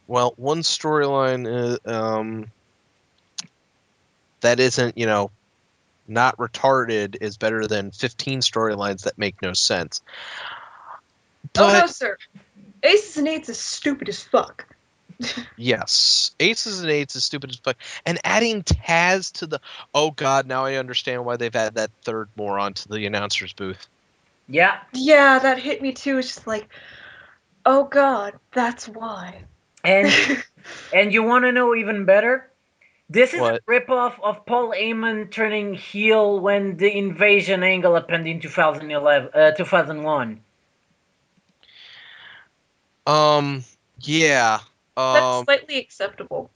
one storyline that isn't not retarded is better than 15 storylines that make no sense. Oh no, But sir. Aces and Eights is stupid as fuck. yes, Aces and Eights is stupid as fuck. And adding Taz to the oh god, now I understand why they've added that third moron to the announcer's booth. Yeah. Yeah, that hit me too. It's just like, oh god, that's why. And and you want to know even better? This is a What? ripoff of Paul Heyman turning heel when the invasion angle happened in 2011, 2001. Um, yeah. That's Um, slightly acceptable.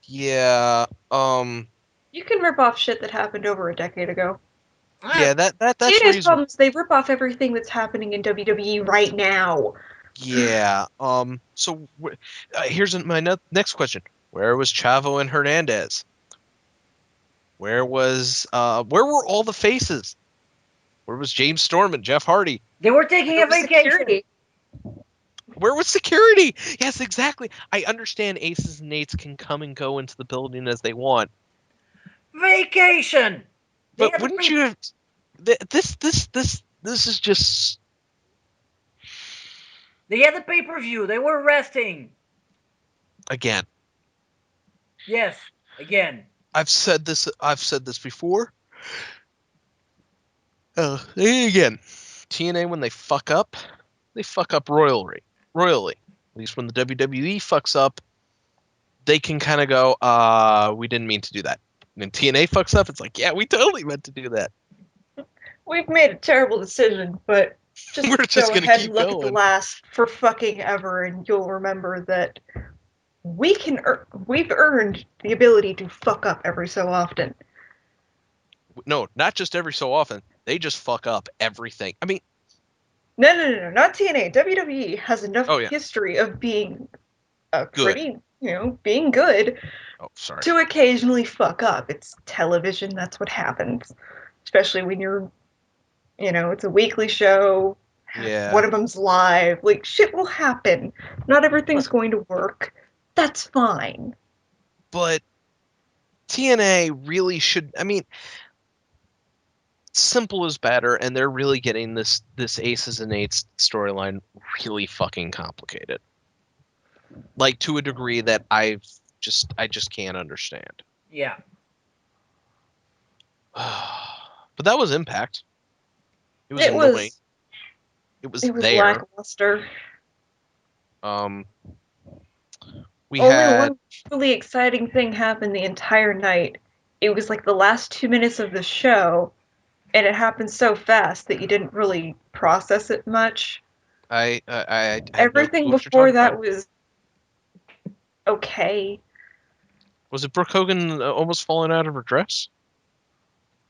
yeah. You can rip off shit that happened over a decade ago. Yeah, that's TNA's reasonable. problem is they rip off everything that's happening in WWE right now. Yeah. So here's my next question. Where was Chavo and Hernandez? Where were all the faces? Where was James Storm and Jeff Hardy? They were taking There a was vacation. security. Where was security? Yes, exactly. I understand aces and eights can come and go into the building as they want, Vacation. They but had to wouldn't pay. you have this is just They had the pay-per-view. They were resting. again. Yes, again. I've said this before. Again. TNA when they fuck up royally. At least when the WWE fucks up, they can kind of go, we didn't mean to do that. And when TNA fucks up, it's like, yeah, we totally meant to do that. We've made a terrible decision, but just We're just go gonna ahead and keep look at the going. last for fucking ever, and you'll remember that we've earned the ability to fuck up every so often. No, not just every so often. They just fuck up everything. I mean, No, not TNA. WWE has enough oh yeah, history of being a good. pretty, being good Oh, sorry. to occasionally fuck up. It's television, that's what happens. Especially when it's a weekly show, Yeah, one of them's live. Like, shit will happen. Not but everything's going to work. That's fine. but TNA really should. I mean, simple is better, and they're really getting this aces and eights storyline really fucking complicated, like to a degree that I just can't understand. Yeah. But that was Impact. It was It annoying. was It was it was there. lackluster. Um, we Only had one truly exciting thing happened the entire night. It was like the last 2 minutes of the show, and it happened so fast that you didn't really process it much. I have no Everything clue what you're before talking about. that was okay. Was it Brooke Hogan almost falling out of her dress?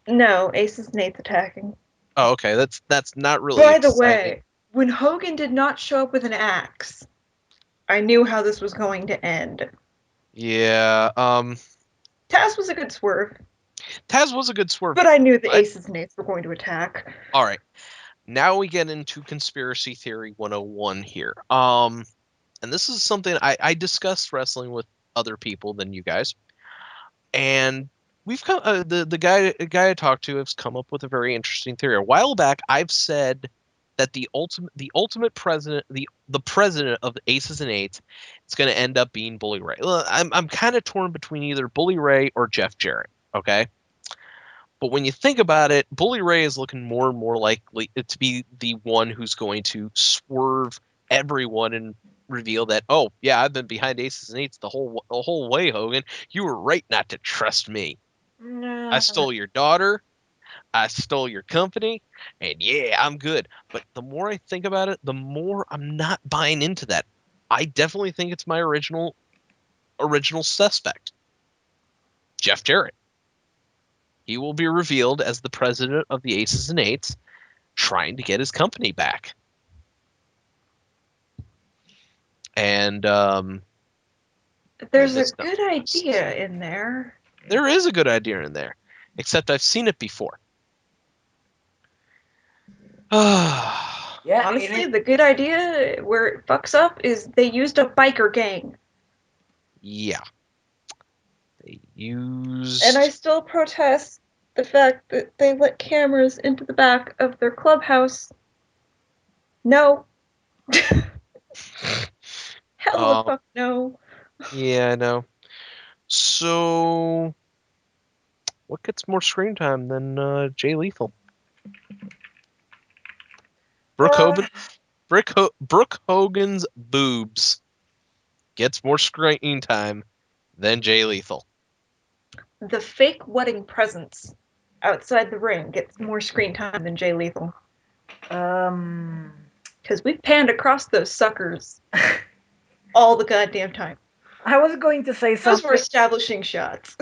No, Aces and Eights attacking. Oh, okay. That's not really By the exciting. way, when Hogan did not show up with an axe, I knew how this was going to end. Yeah. Taz was a good swerve, Taz was a good swerve, but I knew the but Aces and Eights were going to attack. all right. Now we get into conspiracy theory 101 here. And this is something I discussed wrestling with other people than you guys, and we've come the guy I talked to has come up with a very interesting theory. A while back, I've said that the ultimate president the president of the Aces and Eights is going to end up being Bully Ray. Well, I'm kind of torn between either Bully Ray or Jeff Jarrett. Okay. But when you think about it, Bully Ray is looking more and more likely to be the one who's going to swerve everyone and reveal that, oh yeah, I've been behind Aces and Eights the whole way, Hogan. You were right not to trust me. I No. stole your daughter. I stole your company, and yeah, I'm good. But the more I think about it, the more I'm not buying into that. I definitely think it's my original suspect, Jeff Jarrett. He will be revealed as the president of the Aces and Eights, trying to get his company back. And I mean, There's a this good idea in there. there is a good idea in there, except I've seen it before. Yeah, Honestly, the good idea where it fucks up is they used a biker gang. Yeah, they And I used. still protest the fact that they let cameras into the back of their clubhouse. No. Hell the Um, fuck no. yeah, I know. So, what gets more screen time than Jay Lethal? Brooke Uh, Hogan. Brooke Hogan's boobs gets more screen time than Jay Lethal. The fake wedding presents outside the ring gets more screen time than Jay Lethal. Because we've panned across those suckers all the goddamn time. I was going to say Those something. were establishing shots.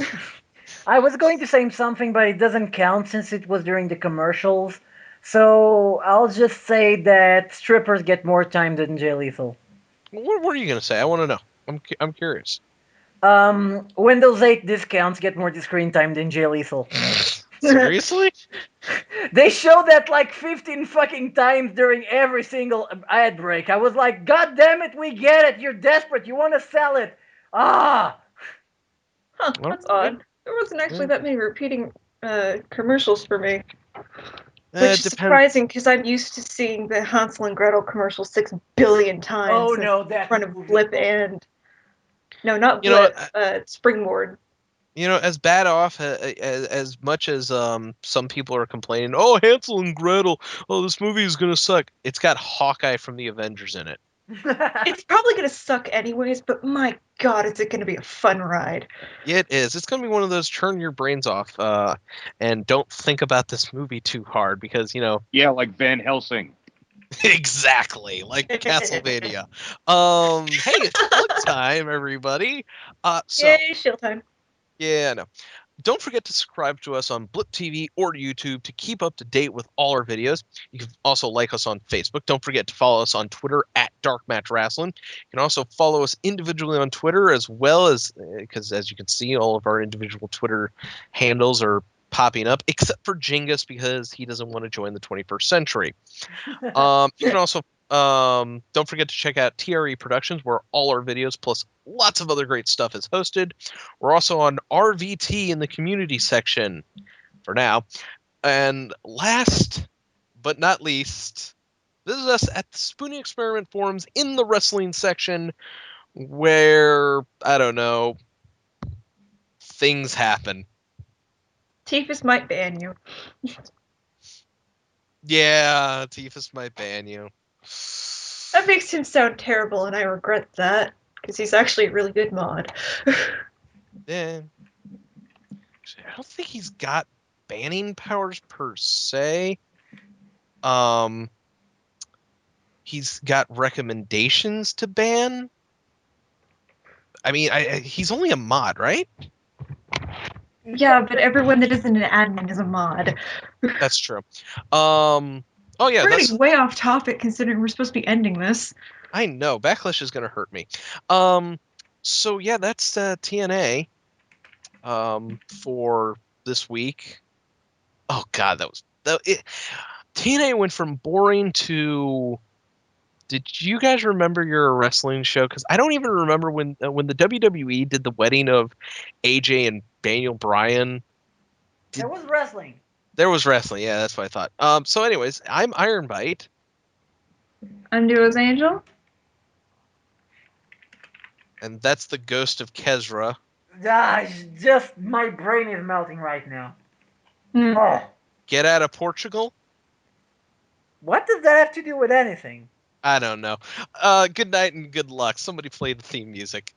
I was going to say something, but it doesn't count since it was during the commercials. So I'll just say that strippers get more time than Jay Lethal. What are you gonna say? I want to know. I'm curious. Windows 8 discounts get more screen time than Jay Lethal. Seriously? They show that like 15 fucking times during every single ad break. I was like, God damn it, we get it. You're desperate. You want to sell it. Ah. Huh, that's odd. There wasn't actually that many repeating commercials for me. Which is surprising because I'm used to seeing the Hansel and Gretel commercial 6 billion times. Oh no, in that front of movie. Blip and no, not You know, Blip. Springboard. As bad off as much as some people are complaining, oh, Hansel and Gretel, oh, this movie is gonna suck. It's got Hawkeye from the Avengers in it. It's probably gonna suck anyways, but my god, is it gonna be a fun ride. It is. It's gonna be one of those turn your brains off and don't think about this movie too hard because Yeah, like Van Helsing. exactly like Castlevania. Hey, it's flip time, everybody. So Yay, shield time. yeah, no. Don't forget to subscribe to us on Blip TV or YouTube to keep up to date with all our videos. You can also like us on Facebook. Don't forget to follow us on Twitter at DarkMatch Wrestling. You can also follow us individually on Twitter as well as, because as you can see, all of our individual Twitter handles are popping up, except for Jingus because he doesn't want to join the 21st century. You can also don't forget to check out TRE Productions, where all our videos plus lots of other great stuff is hosted. We're also on RVT in the community section for now. And last but not least, this is us at the Spooning Experiment forums in the wrestling section, where I don't know, things happen. Tiefus might ban you. Yeah, Tiefus might ban you. That makes him sound terrible, and I regret that because he's actually a really good mod. Yeah. I don't think he's got banning powers per se. He's got recommendations to ban. I mean, he's only a mod, right? Yeah, but everyone that isn't an admin is a mod. That's true. Oh yeah, We're that's. getting way off topic considering we're supposed to be ending this. I know Backlash is gonna hurt me. So yeah, that's TNA. For this week. Oh god, TNA went from boring to. Did you guys remember your wrestling show? Because I don't even remember when the WWE did the wedding of AJ and Daniel Bryan. There was wrestling. There was wrestling, yeah, that's what I thought. So anyways, I'm Iron Bite. I'm Duo's Angel. And that's the ghost of Kezra. It's just my brain is melting right now. Hmm. Oh, Get out of Portugal? what does that have to do with anything? I don't know. Good night and good luck. Somebody play the theme music.